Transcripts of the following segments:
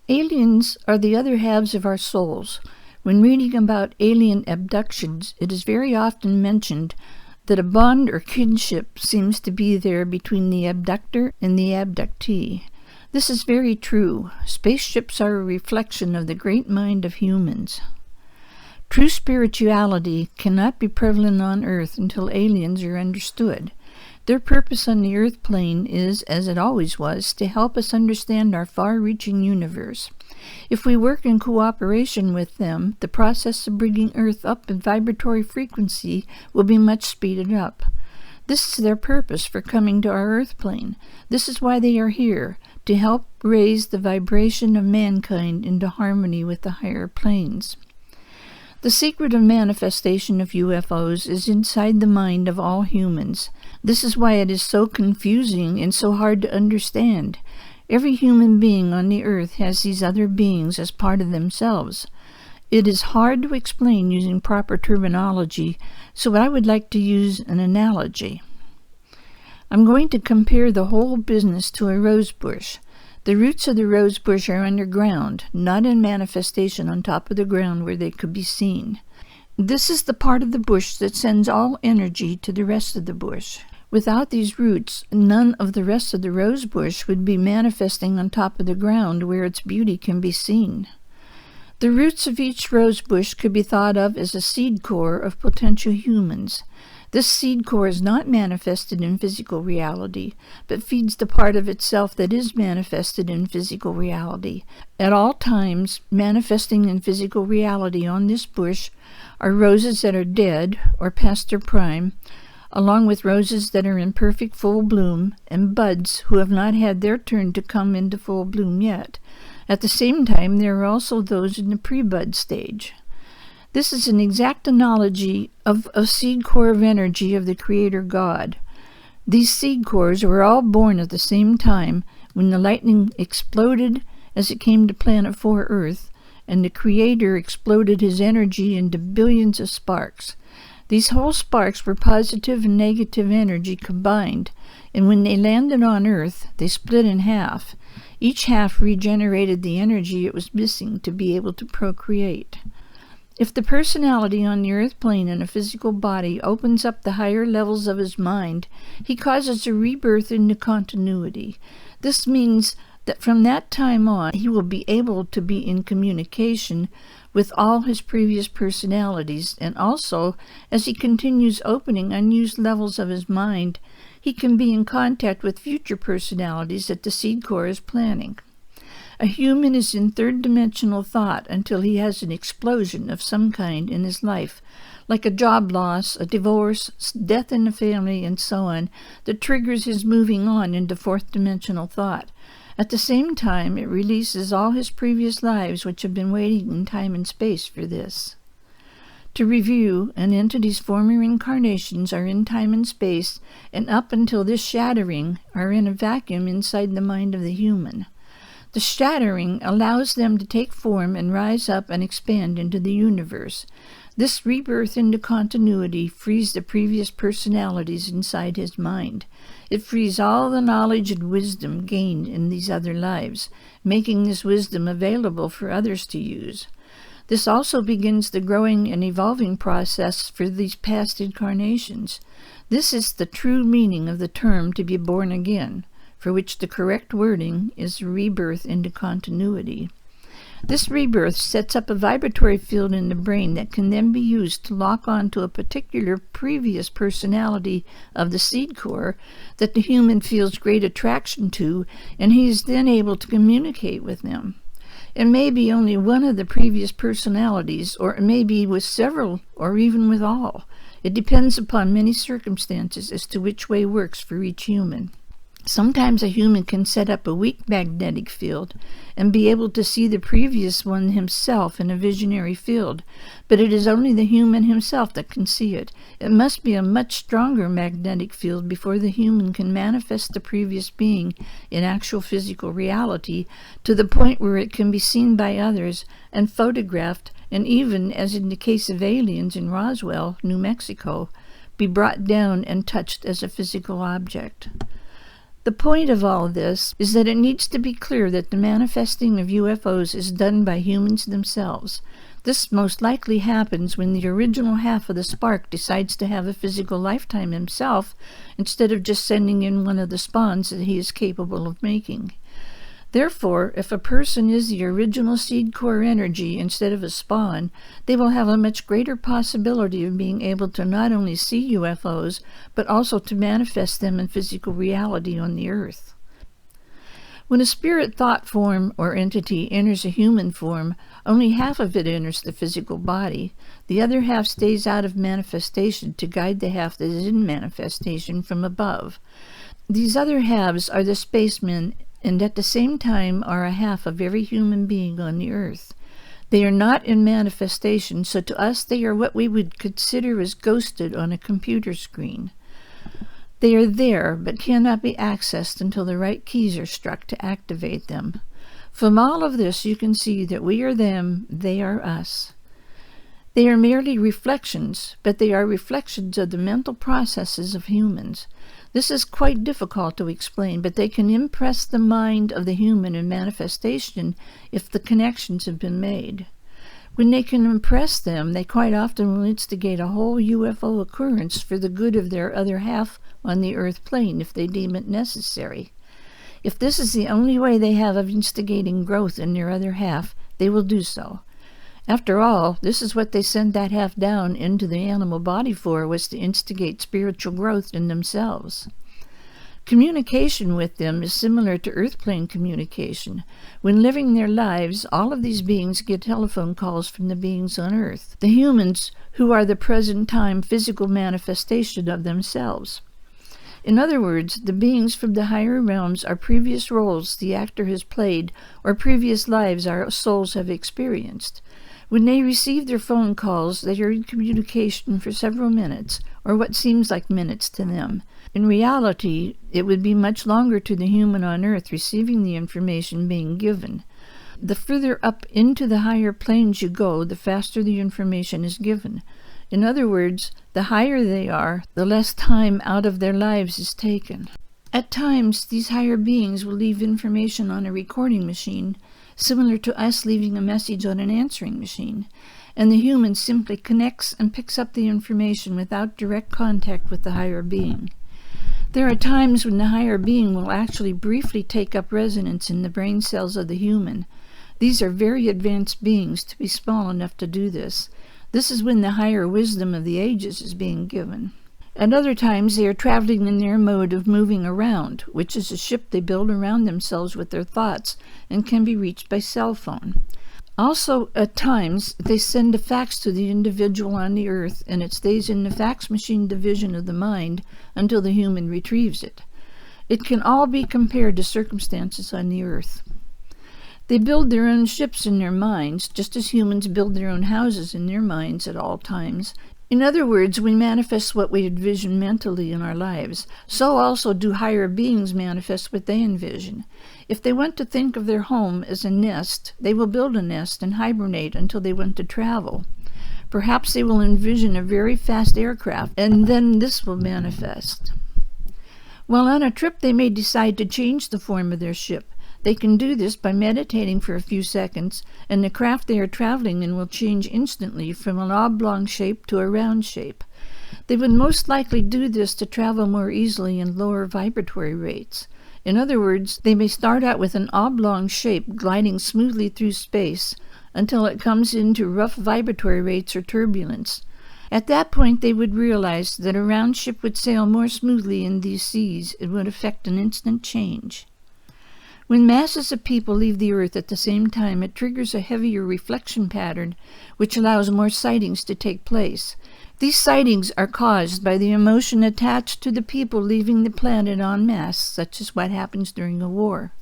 Aliens are the other halves of our souls. When reading about alien abductions, it is very often mentioned that a bond or kinship seems to be there between the abductor and the abductee. This is very true. Spaceships are a reflection of the great mind of humans. True spirituality cannot be prevalent on Earth until aliens are understood. Their purpose on the Earth plane is, as it always was, to help us understand our far-reaching universe. If we work in cooperation with them, the process of bringing Earth up in vibratory frequency will be much speeded up. This is their purpose for coming to our Earth plane. This is why they are here, to help raise the vibration of mankind into harmony with the higher planes. The secret of manifestation of UFOs is inside the mind of all humans. This is why it is so confusing and so hard to understand. Every human being on the earth has these other beings as part of themselves. It is hard to explain using proper terminology, so I would like to use an analogy. I'm going to compare the whole business to a rose bush. The roots of the rose bush are underground, not in manifestation on top of the ground where they could be seen. This is the part of the bush that sends all energy to the rest of the bush. Without these roots, none of the rest of the rose bush would be manifesting on top of the ground where its beauty can be seen. The roots of each rose bush could be thought of as a seed core of potential humans. This seed core is not manifested in physical reality, but feeds the part of itself that is manifested in physical reality. At all times, manifesting in physical reality on this bush are roses that are dead or past their prime, along with roses that are in perfect full bloom, and buds who have not had their turn to come into full bloom yet. At the same time, there are also those in the pre-bud stage. This is an exact analogy of a seed core of energy of the Creator God. These seed cores were all born at the same time when the lightning exploded as it came to planet 4 Earth, and the Creator exploded his energy into billions of sparks. These whole sparks were positive and negative energy combined, and when they landed on Earth, they split in half. Each half regenerated the energy it was missing to be able to procreate. If the personality on the earth plane in a physical body opens up the higher levels of his mind, he causes a rebirth into continuity. This means that from that time on, he will be able to be in communication with all his previous personalities, and also, as he continues opening unused levels of his mind, he can be in contact with future personalities that the seed core is planning. A human is in third-dimensional thought until he has an explosion of some kind in his life, like a job loss, a divorce, death in the family, and so on, that triggers his moving on into fourth-dimensional thought. At the same time, it releases all his previous lives which have been waiting in time and space for this. To review, an entity's former incarnations are in time and space, and up until this shattering, are in a vacuum inside the mind of the human. The shattering allows them to take form and rise up and expand into the universe. This rebirth into continuity frees the previous personalities inside his mind. It frees all the knowledge and wisdom gained in these other lives, making this wisdom available for others to use. This also begins the growing and evolving process for these past incarnations. This is the true meaning of the term to be born again, for which the correct wording is rebirth into continuity. This rebirth sets up a vibratory field in the brain that can then be used to lock on to a particular previous personality of the seed core that the human feels great attraction to, and he is then able to communicate with them. It may be only one of the previous personalities, or it may be with several, or even with all. It depends upon many circumstances as to which way works for each human. Sometimes a human can set up a weak magnetic field and be able to see the previous one himself in a visionary field, but it is only the human himself that can see it. It must be a much stronger magnetic field before the human can manifest the previous being in actual physical reality to the point where it can be seen by others and photographed, and even, as in the case of aliens in Roswell, New Mexico, be brought down and touched as a physical object. The point of all this is that it needs to be clear that the manifesting of UFOs is done by humans themselves. This most likely happens when the original half of the spark decides to have a physical lifetime himself instead of just sending in one of the spawns that he is capable of making. Therefore, if a person is the original seed core energy instead of a spawn, they will have a much greater possibility of being able to not only see UFOs, but also to manifest them in physical reality on the earth. When a spirit thought form or entity enters a human form, only half of it enters the physical body. The other half stays out of manifestation to guide the half that is in manifestation from above. These other halves are the spacemen, and at the same time are a half of every human being on the earth. They are not in manifestation, so to us they are what we would consider as ghosted on a computer screen. They are there, but cannot be accessed until the right keys are struck to activate them. From all of this you can see that we are them, they are us. They are merely reflections, but they are reflections of the mental processes of humans. This is quite difficult to explain, but they can impress the mind of the human in manifestation if the connections have been made. When they can impress them, they quite often will instigate a whole UFO occurrence for the good of their other half on the earth plane if they deem it necessary. If this is the only way they have of instigating growth in their other half, they will do so. After all, this is what they sent that half down into the animal body for, was to instigate spiritual growth in themselves. Communication with them is similar to earth plane communication. When living their lives, all of these beings get telephone calls from the beings on earth, the humans who are the present time physical manifestation of themselves. In other words, the beings from the higher realms are previous roles the actor has played or previous lives our souls have experienced. When they receive their phone calls, they are in communication for several minutes, or what seems like minutes to them. In reality, it would be much longer to the human on Earth receiving the information being given. The further up into the higher planes you go, the faster the information is given. In other words, the higher they are, the less time out of their lives is taken. At times, these higher beings will leave information on a recording machine, similar to us leaving a message on an answering machine, and the human simply connects and picks up the information without direct contact with the higher being. There are times when the higher being will actually briefly take up resonance in the brain cells of the human. These are very advanced beings to be small enough to do this. This is when the higher wisdom of the ages is being given. At other times they are traveling in their mode of moving around, which is a ship they build around themselves with their thoughts and can be reached by cell phone. Also, at times, they send a fax to the individual on the earth, and it stays in the fax machine division of the mind until the human retrieves it. It can all be compared to circumstances on the earth. They build their own ships in their minds, just as humans build their own houses in their minds at all times. In other words, we manifest what we envision mentally in our lives. So also do higher beings manifest what they envision. If they want to think of their home as a nest, they will build a nest and hibernate until they want to travel. Perhaps they will envision a very fast aircraft, and then this will manifest. While on a trip, they may decide to change the form of their ship. They can do this by meditating for a few seconds, and the craft they are traveling in will change instantly from an oblong shape to a round shape. They would most likely do this to travel more easily in lower vibratory rates. In other words, they may start out with an oblong shape gliding smoothly through space until it comes into rough vibratory rates or turbulence. At that point, they would realize that a round ship would sail more smoothly in these seas. It would effect an instant change. When masses of people leave the Earth at the same time, it triggers a heavier reflection pattern, which allows more sightings to take place. These sightings are caused by the emotion attached to the people leaving the planet en masse, such as what happens during a war.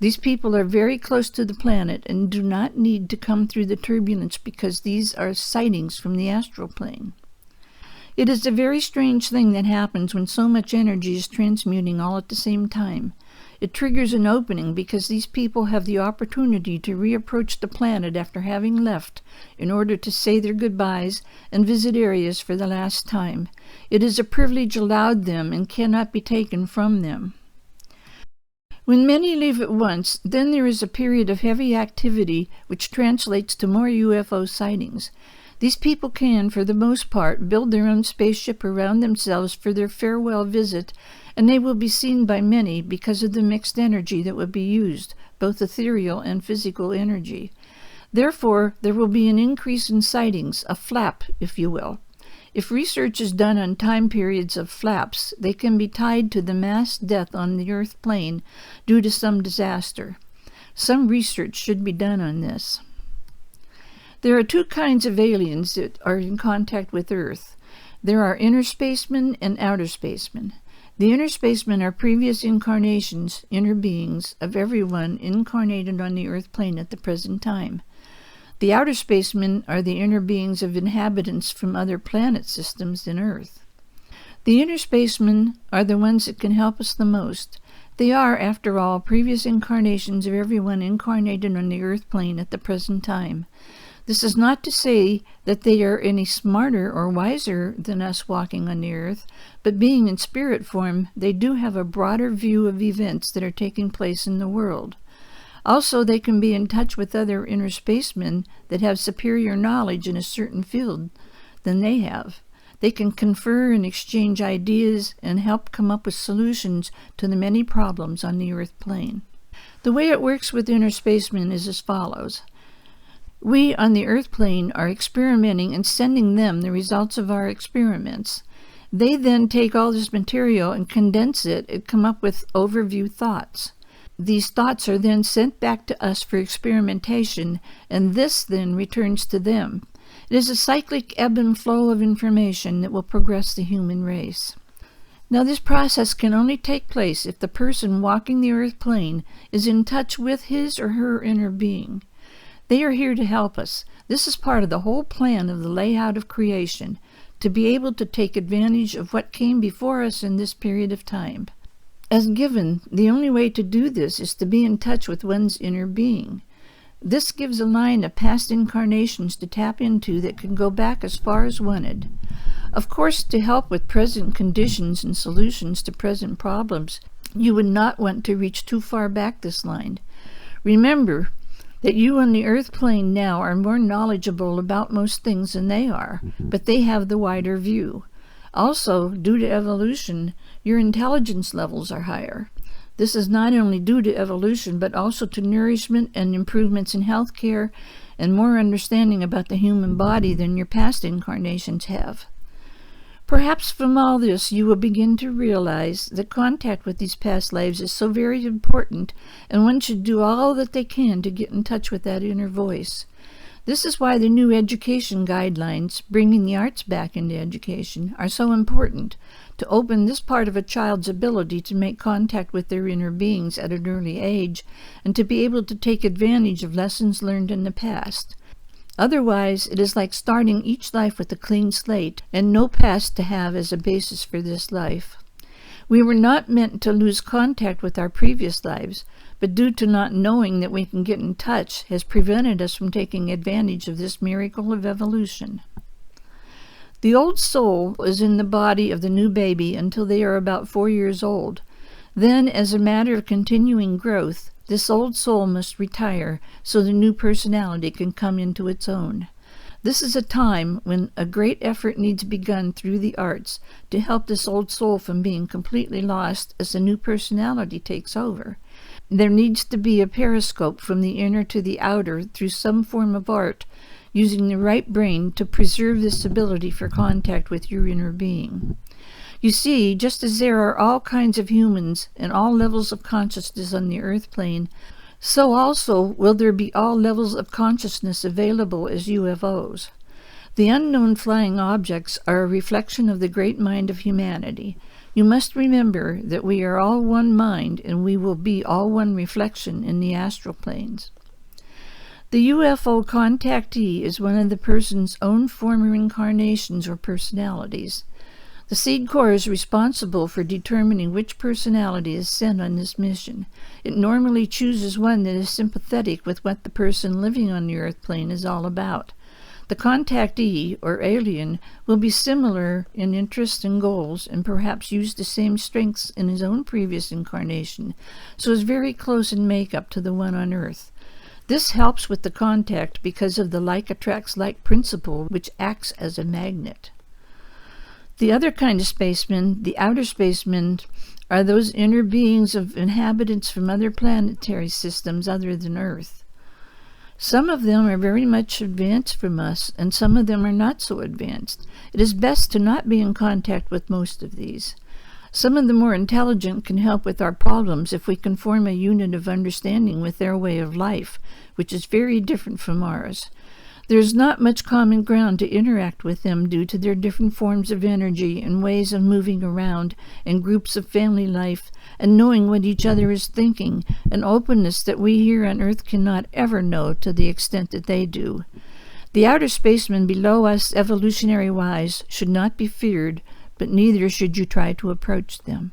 These people are very close to the planet and do not need to come through the turbulence because these are sightings from the astral plane. It is a very strange thing that happens when so much energy is transmuting all at the same time. It triggers an opening because these people have the opportunity to reapproach the planet after having left in order to say their goodbyes and visit areas for the last time. It is a privilege allowed them and cannot be taken from them. When many leave at once, then there is a period of heavy activity which translates to more UFO sightings. These people can, for the most part, build their own spaceship around themselves for their farewell visit, and they will be seen by many because of the mixed energy that would be used, both ethereal and physical energy. Therefore, there will be an increase in sightings, a flap, if you will. If research is done on time periods of flaps, they can be tied to the mass death on the Earth plane due to some disaster. Some research should be done on this. There are two kinds of aliens that are in contact with Earth. There are inner spacemen and outer spacemen. The inner spacemen are previous incarnations, inner beings, of everyone incarnated on the Earth plane at the present time. The outer spacemen are the inner beings of inhabitants from other planet systems than Earth. The inner spacemen are the ones that can help us the most. They are, after all, previous incarnations of everyone incarnated on the Earth plane at the present time. This is not to say that they are any smarter or wiser than us walking on the Earth, but being in spirit form, they do have a broader view of events that are taking place in the world. Also, they can be in touch with other inner spacemen that have superior knowledge in a certain field than they have. They can confer and exchange ideas and help come up with solutions to the many problems on the Earth plane. The way it works with inner spacemen is as follows. We on the Earth plane are experimenting and sending them the results of our experiments. They then take all this material and condense it and come up with overview thoughts. These thoughts are then sent back to us for experimentation, and this then returns to them. It is a cyclic ebb and flow of information that will progress the human race. Now, this process can only take place if the person walking the Earth plane is in touch with his or her inner being. They are here to help us. This is part of the whole plan of the layout of creation, to be able to take advantage of what came before us in this period of time. As given, the only way to do this is to be in touch with one's inner being. This gives a line of past incarnations to tap into that can go back as far as wanted. Of course, to help with present conditions and solutions to present problems, you would not want to reach too far back this line. Remember that you on the Earth plane now are more knowledgeable about most things than they are, but they have the wider view. Also, due to evolution, your intelligence levels are higher. This is not only due to evolution, but also to nourishment and improvements in health care and more understanding about the human body than your past incarnations have. Perhaps from all this you will begin to realize that contact with these past lives is so very important, and one should do all that they can to get in touch with that inner voice. This is why the new education guidelines, bringing the arts back into education, are so important, to open this part of a child's ability to make contact with their inner beings at an early age, and to be able to take advantage of lessons learned in the past. Otherwise, it is like starting each life with a clean slate, and no past to have as a basis for this life. We were not meant to lose contact with our previous lives, but due to not knowing that we can get in touch has prevented us from taking advantage of this miracle of evolution. The old soul is in the body of the new baby until they are about 4 years old. Then, as a matter of continuing growth, this old soul must retire so the new personality can come into its own. This is a time when a great effort needs begun through the arts to help this old soul from being completely lost as the new personality takes over. There needs to be a periscope from the inner to the outer through some form of art, using the right brain to preserve this ability for contact with your inner being. You see, just as there are all kinds of humans and all levels of consciousness on the Earth plane, so also will there be all levels of consciousness available as UFOs. The unknown flying objects are a reflection of the great mind of humanity. You must remember that we are all one mind, and we will be all one reflection in the astral planes. The UFO contactee is one of the person's own former incarnations or personalities. The seed core is responsible for determining which personality is sent on this mission. It normally chooses one that is sympathetic with what the person living on the Earth plane is all about. The contactee, or alien, will be similar in interests and goals and perhaps use the same strengths in his own previous incarnation, so is very close in makeup to the one on Earth. This helps with the contact because of the like attracts like principle, which acts as a magnet. The other kind of spacemen, the outer spacemen, are those inner beings of inhabitants from other planetary systems other than Earth. Some of them are very much advanced from us, and some of them are not so advanced. It is best to not be in contact with most of these. Some of the more intelligent can help with our problems if we can form a unit of understanding with their way of life, which is very different from ours. There is not much common ground to interact with them due to their different forms of energy and ways of moving around and groups of family life and knowing what each other is thinking, an openness that we here on Earth cannot ever know to the extent that they do. The outer spacemen below us, evolutionary-wise, should not be feared, but neither should you try to approach them.